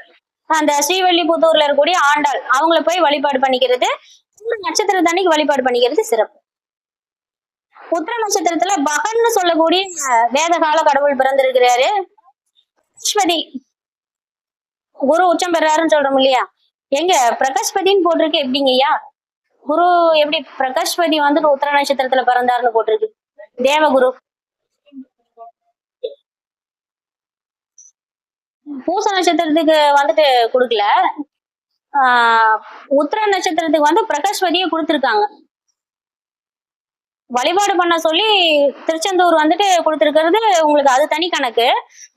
அந்த ஸ்ரீவல்லிபுத்தூர்ல இருக்கக்கூடிய ஆண்டாள், அவங்கள போய் வழிபாடு பண்ணிக்கிறது, பூர நட்சத்திரத்தன்னைக்கு வழிபாடு பண்ணிக்கிறது சிறப்பு. உத்திர நட்சத்திரத்துல பகன்னு சொல்லக்கூடிய வேதகால கடவுள் பிறந்திருக்கிறாரு. பிரகஸ்பதி குரு உச்சம் பெறாருன்னு சொல்றோம் இல்லையா, எங்க பிரகஸ்பதின்னு போட்டிருக்கு, எப்படிங்கய்யா குரு எப்படி பிரகஸ்பதி வந்துட்டு உத்திர நட்சத்திரத்துல பிறந்தாருன்னு போட்டிருக்கு? தேவகுரு. பூச நட்சத்திரத்துக்கு வந்துட்டு கொடுக்கல, உத்திர நட்சத்திரத்துக்கு வந்து பிரகஸ்பதியை கொடுத்திருக்காங்க. வழிபாடு பண்ண சொல்லி திருச்செந்தூர் வந்துட்டு கொடுத்திருக்கிறது உங்களுக்கு, அது தனி கணக்கு.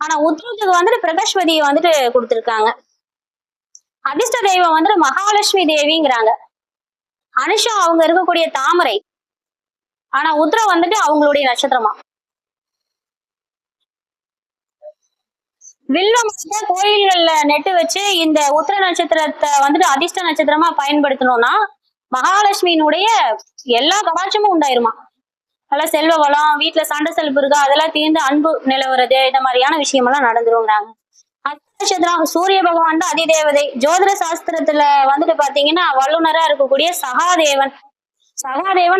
ஆனா உத்திரத்துக்கு வந்துட்டு பிரகஸ்பதியை வந்துட்டு கொடுத்திருக்காங்க. அதிர்ஷ்ட தெய்வம் வந்துட்டு மகாலட்சுமி தேவிங்கிறாங்க. அனுஷா அவங்க இருக்கக்கூடிய தாமரை, ஆனா உத்திரம் வந்துட்டு அவங்களுடைய நட்சத்திரமா. வில்வம் கோயில்கள்ல நெட்டு வச்சு இந்த உத்திர நட்சத்திரத்தை வந்துட்டு அதிர்ஷ்ட நட்சத்திரமா பயன்படுத்தணும்னா மகாலட்சுமியினுடைய எல்லா கடாட்சமும் உண்டாயிருமா. அதெல்லாம் செல்வ வளம், வீட்டுல சண்டை செல்பு இருக்கா அதெல்லாம் தீர்ந்து அன்பு நிலவறது, இந்த மாதிரியான விஷயமெல்லாம் நடந்துருங்கிறாங்க. அஸ்த நட்சத்திரம் சூரிய பகவான் தான் அதிதேவதை. ஜோதிட சாஸ்திரத்துல வந்துட்டு பாத்தீங்கன்னா வல்லுநரா இருக்கக்கூடிய சகாதேவன்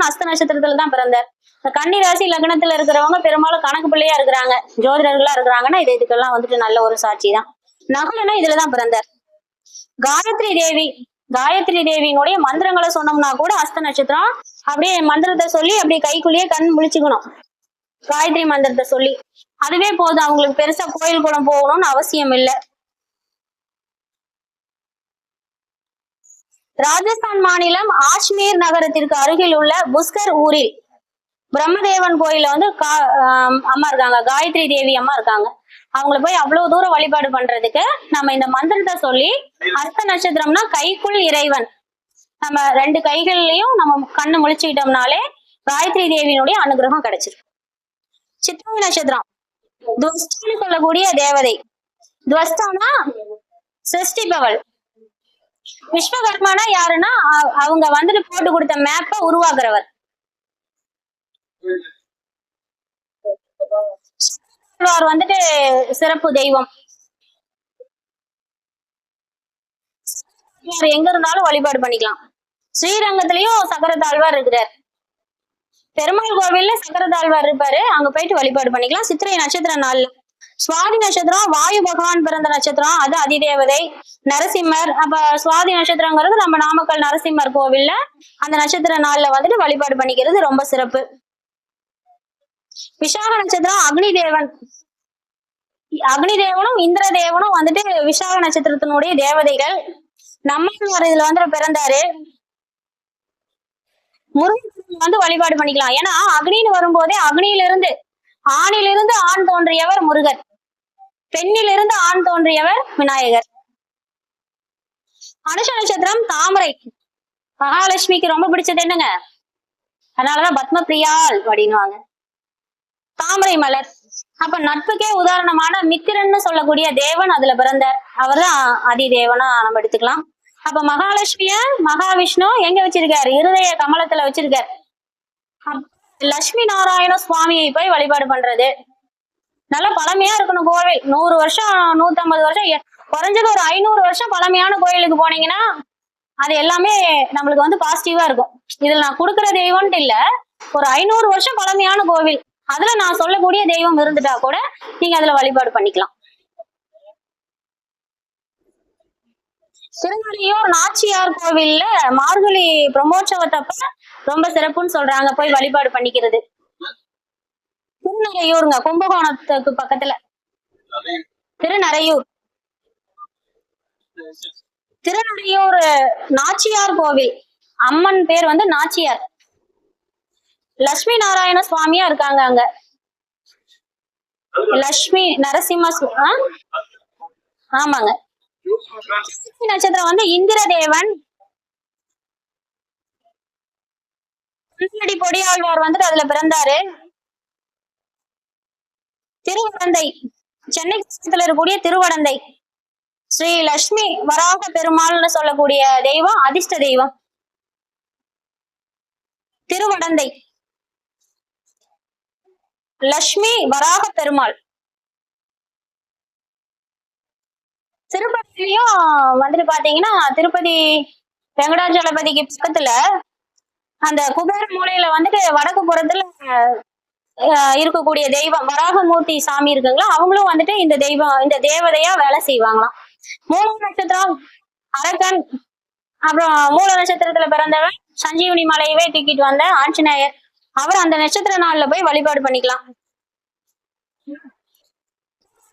அஸ்த நட்சத்திரத்துல தான் பிறந்தார். கன்னி ராசி லக்னத்துல இருக்கிறவங்க பெரும்பாலும் கணக்கு பிள்ளையா இருக்கிறாங்க, ஜோதிடர்களா இருக்கிறாங்கன்னா இதுக்கெல்லாம் வந்துட்டு நல்ல ஒரு சாட்சி தான். நகுலனா இதுலதான் பிறந்தார். காயத்ரி தேவியினுடைய மந்திரங்களை சொன்னோம்னா கூட அஸ்த நட்சத்திரம் அப்படியே மந்திரத்தை சொல்லி அப்படியே கைக்குள்ளேயே கண் முழிச்சுக்கணும். காயத்ரி மந்திரத்தை சொல்லி அதுவே போதும், அவங்களுக்கு பெருசா கோயில் குளம் போகணும்னு அவசியம் இல்லை. ராஜஸ்தான் மாநிலம் ஆஜ்மீர் நகரத்திற்கு அருகில் உள்ள புஷ்கர் ஊரில் பிரம்மதேவன் கோயில வந்து அம்மா இருக்காங்க, காயத்ரி தேவி அம்மா இருக்காங்க. அவங்கள போய் அவ்வளவு தூரம் வழிபாடு பண்றதுக்கு நம்ம இந்த மந்திரத்தை சொல்லி, அஸ்த நட்சத்திரம்னா கைக்குள் இறைவன், நம்ம 2 கைகள்லயும் நம்ம கண்ணு முழிச்சுக்கிட்டோம்னாலே காயத்ரி தேவியினுடைய அனுகிரகம் கிடைச்சிடும். சித்திரை நட்சத்திரம் துவஸ்டான்னு சொல்லக்கூடிய தேவதை. துவஸ்டானா சிருஷ்டிப்பவள். விஸ்வகர்மானா யாருன்னா அவங்க வந்துட்டு போட்டு கொடுத்த மேப்பை உருவாக்குறவர். வந்துட்டு சிறப்பு தெய்வம். எங்க இருந்தாலும் வழிபாடு பண்ணிக்கலாம். ஸ்ரீரங்கத்திலயும் சக்கரத்தாழ்வார் இருக்கிறார். பெருமாள் கோவில்ல சக்கரத்தாழ்வார் இருப்பாரு, அங்க போயிட்டு வழிபாடு பண்ணிக்கலாம். சித்திரை நட்சத்திர நாள்ல. சுவாதி நட்சத்திரம் வாயு பகவான் பிறந்த நட்சத்திரம், அது அதிதேவதை நரசிம்மர். அப்ப சுவாதி நட்சத்திரங்கிறது நம்ம நாமக்கல் நரசிம்மர் கோவில்ல அந்த நட்சத்திர நாள்ல வந்துட்டு வழிபாடு பண்ணிக்கிறது ரொம்ப சிறப்பு. விசாக நட்சத்திரம் அக்னி தேவனும் இந்திர தேவனும் வந்துட்டு விசாக நட்சத்திரத்தினுடைய தேவதைகள். நம்மளும் இதுல வந்து பிறந்தாரு. முருகன் வந்து வழிபாடு பண்ணிக்கலாம். ஏன்னா அக்னின்னு வரும்போதே அக்னியிலிருந்து ஆணிலிருந்து ஆண் தோன்றியவர் முருகர், பெண்ணிலிருந்து ஆண் தோன்றியவர் விநாயகர். அனுஷ நட்சத்திரம் தாமரை. மகாலட்சுமிக்கு ரொம்ப பிடிச்சது என்னங்க, அதனாலதான் பத்ம பிரியாள் அப்படின்னுவாங்க, தாமரை மலர். அப்ப நட்புக்கே உதாரணமான மித்திரன்னு சொல்லக்கூடிய தேவன் அதுல பிறந்தார், அவர் தான் அதிதேவனா நம்ம எடுத்துக்கலாம். அப்ப மகாலட்சுமிய மகாவிஷ்ணு எங்க வச்சிருக்காரு, இருதய கமலத்துல வச்சிருக்காரு. லட்சுமி நாராயண சுவாமியை போய் வழிபாடு பண்றது நல்ல பழமையா இருக்கணும் கோவில். 100 வருஷம் 150 வருஷம் குறைஞ்சது ஒரு 500 வருஷம் பழமையான கோயிலுக்கு போனீங்கன்னா அது எல்லாமே நம்மளுக்கு வந்து பாசிட்டிவா இருக்கும். இதுல நான் கொடுக்குற தெய்வம்ட்டு இல்ல, ஒரு 500 வருஷம் பழமையான கோவில், அதுல நான் சொல்லக்கூடிய தெய்வம் இருந்துட்டா கூட நீங்க அதுல வழிபாடு பண்ணிக்கலாம். திருநறையூர் நாச்சியார் கோவில்ல மார்கழி பிரம்மோற்சவத்தப்ப ரொம்ப சிறப்புன்னு சொல்றாங்க, போய் வழிபாடு பண்ணிக்கிறது. திருநறையூருங்க, கும்பகோணத்துக்கு பக்கத்துல திருநறையூர். திருநடையூர் நாச்சியார் கோவில், அம்மன் பேர் வந்து நாச்சியார். லட்சுமி நாராயண சுவாமியா இருக்காங்க அங்க. லட்சுமி நரசிம்ம ஆமாங்க. நட்சத்திரம் வந்து இந்திரதேவன். பொடியாழ்வார் வந்துட்டு அதுல பிறந்தாரு. திருவடந்தை, சென்னை இருக்கக்கூடிய திருவடந்தை ஸ்ரீ லட்சுமி வராக பெருமாள்னு சொல்லக்கூடிய தெய்வம், அதிர்ஷ்ட தெய்வம் திருவடந்தை லட்சுமி வராக பெருமாள். திருப்பதிலையும் வந்துட்டு பாத்தீங்கன்னா, திருப்பதி வெங்கடாஜலபதிக்கு பக்கத்துல அந்த குபேர மூலையில வந்துட்டு வடக்கு புறத்துல இருக்கக்கூடிய தெய்வம் வராகமூர்த்தி சாமி இருக்குங்களா, அவங்களும் வந்துட்டு இந்த தெய்வம், இந்த தேவதையா வேலை செய்வாங்களாம். மூல நட்சத்திரம் அரக்கன். அப்புறம் மூல நட்சத்திரத்துல பிறந்தவன் சஞ்சீவனி மலையவே தூக்கிட்டு வந்த ஆஞ்சநேயர். அவர் அந்த நட்சத்திர நாள்ல போய் வழிபாடு பண்ணிக்கலாம்.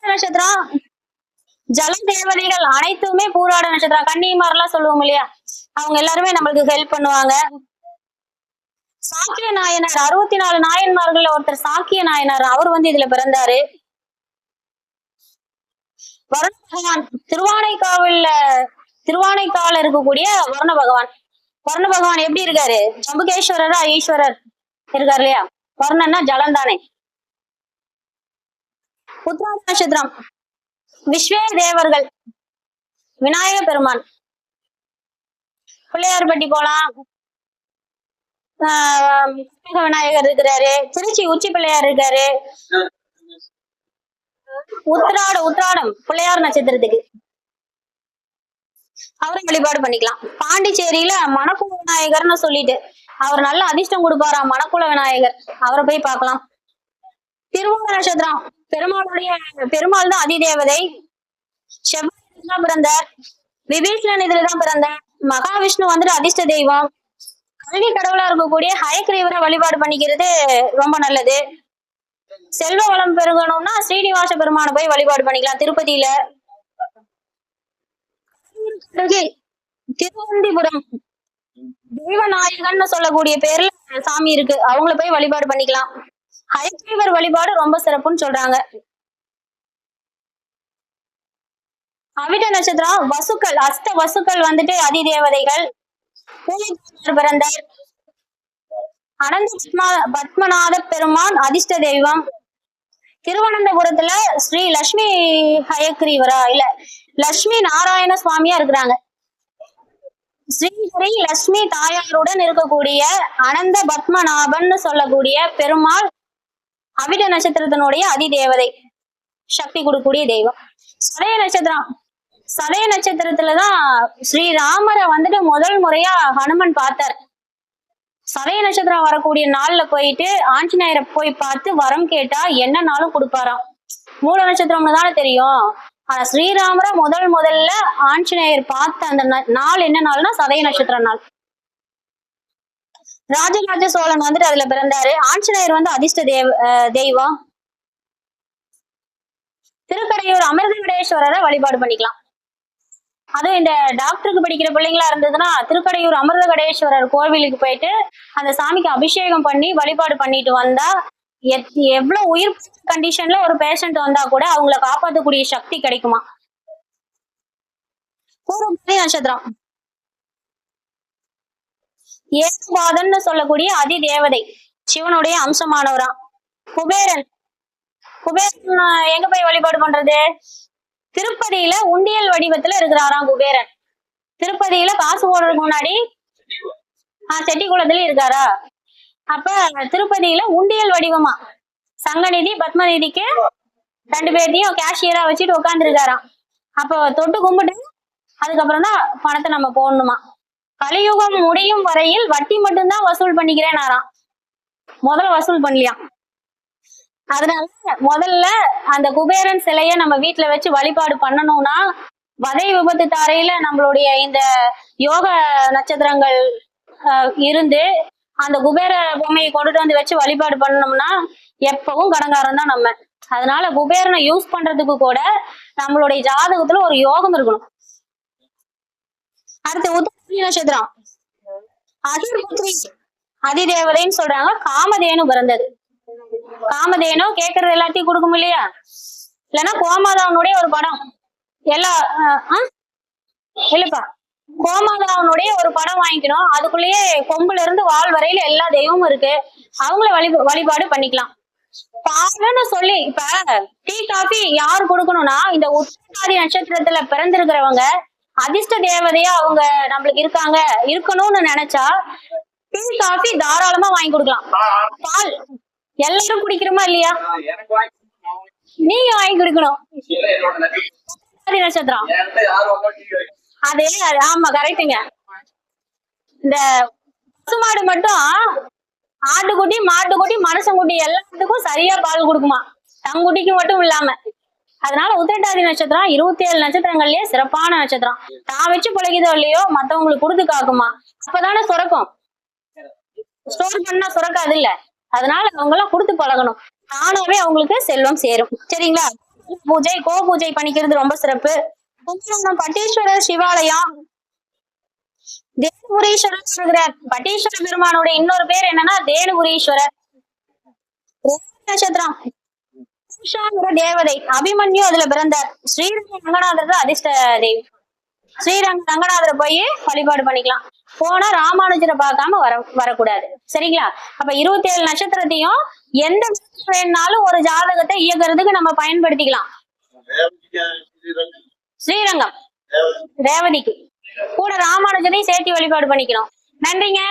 நட்சத்திரம் ஜல தேவதைகள் அனைத்துமே பூராட நட்சத்திரம். கன்னிமாரெல்லாம் சொல்லுவோம் இல்லையா, அவங்க எல்லாருமே நம்மளுக்கு ஹெல்ப் பண்ணுவாங்க. சாக்கிய நாயனார், 64 நாயன்மார்கள் ஒருத்தர் சாக்கிய நாயனார், அவர் வந்து இதுல பிறந்தாரு. வருண பகவான் திருவானைக்கால இருக்கக்கூடிய வருண பகவான். வருண பகவான் எப்படி இருக்காரு? ஜம்புகேஸ்வரரா ஈஸ்வரர் இருக்காரு இல்லையா, வருணன்னா ஜலம் தானே. உத்திராட நட்சத்திரம் விஸ்வே தேவர்கள், விநாயக பெருமான். பிள்ளையார்பட்டி போலாம், விநாயகர் இருக்கிறாரு, திருச்சி உச்சி பிள்ளையார் இருக்காரு. உத்திராடம் பிள்ளையார் நட்சத்திரத்துக்கு அவரை வழிபாடு பண்ணிக்கலாம். பாண்டிச்சேரியில மணக்குள விநாயகர்னு சொல்லிட்டு அவர் நல்ல அதிர்ஷ்டம் கொடுப்பாராம், மணக்குள விநாயகர், அவரை போய் பார்க்கலாம். திருவோண நட்சத்திரம் பெருமாள் தான் அதிதேவதை. செவ்வாய் தான் பிறந்தார். விபீஷணன் இதுலதான் பிறந்தார். மகாவிஷ்ணு வந்துட்டு அதிர்ஷ்ட தெய்வம். கல்வி கடவுளா இருக்கக்கூடிய ஹயக்ரீவரை வழிபாடு பண்ணிக்கிறது ரொம்ப நல்லது. செல்வ வளம் பெருகணும்னா ஸ்ரீனிவாச பெருமானை போய் வழிபாடு பண்ணிக்கலாம் திருப்பதியில. திருவந்திபுரம் தேவநாயகன் சொல்லக்கூடிய பேர்ல சாமி இருக்கு, அவங்கள போய் வழிபாடு பண்ணிக்கலாம். ஹயக்ரீவர் வழிபாடு ரொம்ப சிறப்புன்னு சொல்றாங்க. அவிட்ட நட்சத்திரம் வசுக்கள், அஷ்ட வசுக்கள் வந்துட்டு அதிதேவதைகள். பிறந்தார். அனந்த பத்மநாத பெருமான் அதிர்ஷ்ட தெய்வம். திருவனந்தபுரத்துல ஸ்ரீ லட்சுமி ஹயக்ரீவரா இல்ல லட்சுமி நாராயண சுவாமியா இருக்கிறாங்க. ஸ்ரீஹரி லட்சுமி தாயாருடன் இருக்கக்கூடிய அனந்த பத்மநாபன் சொல்லக்கூடிய பெருமாள் அவிட்ட நட்சத்திரத்தினுடைய அதிதேவதை, சக்தி கொடுக்கக்கூடிய தெய்வம். சதய நட்சத்திரத்துலதான் ஸ்ரீராமரை வந்துட்டு முதல் முறையா ஹனுமன் பார்த்தார். சதய நட்சத்திரம் வரக்கூடிய நாள்ல போயிட்டு ஆஞ்சநேயரை போய் பார்த்து வரம் கேட்டா என்னன்னாலும் கொடுப்பாராம். மூல நட்சத்திரம்னு தானே தெரியும், ஆனா ஸ்ரீராமரை முதல்ல ஆஞ்சநேயர் பார்த்த அந்த நாள் என்ன நாள்னா சதய நட்சத்திர நாள். ராஜராஜ சோழன் வந்துட்டு அதுல பிறந்தாரு. ஆஞ்சநேயர் வந்து அதிர்ஷ்ட தெய்வம். திருக்கடையூர் அமிர்த விடேஸ்வரரை வழிபாடு பண்ணிக்கலாம். அதுவும் இந்த டாக்டருக்கு படிக்கிற பிள்ளைங்களா இருந்ததுன்னா திருக்கடையூர் அமிர்த கடேஸ்வரர் கோவிலுக்கு போயிட்டு அந்த சாமிக்கு அபிஷேகம் பண்ணி வழிபாடு பண்ணிட்டு வந்தா எவ்வளவு உயிர் கண்டிஷன்ல ஒரு பேஷண்ட் வந்தா கூட அவங்கள காப்பாற்றக்கூடிய சக்தி கிடைக்குமா. பூர்வபதி நட்சத்திரம் ஏகபாதன் சொல்லக்கூடிய அதிதேவதை, சிவனுடைய அம்சமானவரா. குபேரன் எங்க போய் வழிபாடு பண்றது? திருப்பதியில உண்டியல் வடிவத்துல இருக்கிறாராம் குபேரன். திருப்பதியில காசு போடுறதுக்கு முன்னாடி செட்டிக்குளத்துல இருக்காரா. அப்ப திருப்பதியில உண்டியல் வடிவமா சங்கநிதி பத்மநிதிக்கு 2 பேர்த்தையும் கேஷியரா வச்சுட்டு உட்கார்ந்து இருக்காராம். அப்போ தொட்டு கும்பிட்டு அதுக்கப்புறம் தான் பணத்தை நம்ம போடணுமா. கலியுகம் முடியும் வரையில் வட்டி மட்டும்தான் வசூல் பண்ணிக்கிறேனாராம், முதல்ல வசூல் பண்ணலையாம். அதனால முதல்ல அந்த குபேரன் சிலைய நம்ம வீட்டுல வச்சு வழிபாடு பண்ணணும்னா வதை விபத்து தாரையில நம்மளுடைய இந்த யோக நட்சத்திரங்கள் இருந்து அந்த குபேர பொம்மையை கொண்டுட்டு வந்து வச்சு வழிபாடு பண்ணணும்னா எப்பவும் கடங்காரம் தான் நம்ம. அதனால குபேரனை யூஸ் பண்றதுக்கு கூட நம்மளுடைய ஜாதகத்துல ஒரு யோகம் இருக்கணும். அடுத்து உத்திரட்டாதி நட்சத்திரம் அதிபுத்திரி அதிதேவதைன்னு சொல்றாங்க. காமதேனு பிறந்தது. காமதேனு கேக்குறது எல்லாத்தையும் கொடுக்கும் இல்லையா? இல்லைன்னா கோமாதாவனுடைய ஒரு படம் எல்லா இல்லப்பா, கோமாதாவனுடைய ஒரு படம் வாங்கிக்கணும். அதுக்குள்ளேயே கொம்புல இருந்து வால் வரையில எல்லா தெய்வமும் இருக்கு. அவங்கள வழிபாடு பண்ணிக்கலாம். பாவன்னு சொல்லி இப்ப டீ காஃபி யாரு கொடுக்கணும்னா இந்த உத்திரட்டாதி நட்சத்திரத்துல பிறந்திருக்கிறவங்க அதிர்ஷ்ட தேவதையா அவங்க நம்மளுக்கு இருக்காங்க இருக்கணும்னு நினைச்சா டீ காஃபி தாராளமா வாங்கி கொடுக்கலாம். பால் எல்லாரும் குடிக்கிறோமா இல்லையா? நீங்க வாங்கி குடிக்கணும். உத்திரட்டாதி நட்சத்திரம் அதே ஆமா கரெக்டுங்க. இந்த பசுமாடு மட்டும் ஆட்டுக்குட்டி மாட்டுக்குட்டி மனுஷங்குட்டி எல்லாத்துக்கும் சரியா பால் கொடுக்குமா, தங்குட்டிக்கு மட்டும் இல்லாம. அதனால உத்திரட்டாதி நட்சத்திரம் 27 நட்சத்திரங்கள்லயே சிறப்பான நட்சத்திரம். தான் வச்சு பழகிதோ இல்லையோ மத்தவங்களுக்கு கொடுத்து காக்குமா. அப்பதானே சுரக்கும். ஸ்டோர் பண்ணா சுரக்காது இல்ல. அதனால அவங்க எல்லாம் கொடுத்து பழகணும். தானாவே அவங்களுக்கு செல்வம் சேரும். சரிங்களா? பூஜை கோ பூஜை பண்ணிக்கிறது ரொம்ப சிறப்பு. கும்பகோணம் பட்டீஸ்வரர் சிவாலயம் தேனுபுரீஸ்வரர் இருக்கிறார். பட்டீஸ்வர பெருமானுடைய இன்னொரு பேர் என்னன்னா தேனுபுரீஸ்வரர். நட்சத்திரம் தேவதை அபிமன்யு அதுல பிறந்தார். ஸ்ரீரங்க ரங்கநாதர் அதிர்ஷ்ட தேவி. ஸ்ரீரங்க ரங்கநாதரை போய் வழிபாடு பண்ணிக்கலாம். போனா ராமானுஜரை பார்க்காம வரக்கூடாது. சரிங்களா? அப்ப 27 நட்சத்திரத்தையும் எந்த வேணாலும் ஒரு ஜாதகத்தை இயக்குறதுக்கு நம்ம பயன்படுத்திக்கலாம். ஸ்ரீரங்கம் ரேவதிக்கு கூட ராமானுஜரையும் சேர்த்து வழிபாடு பண்ணிக்கணும். நன்றிங்க.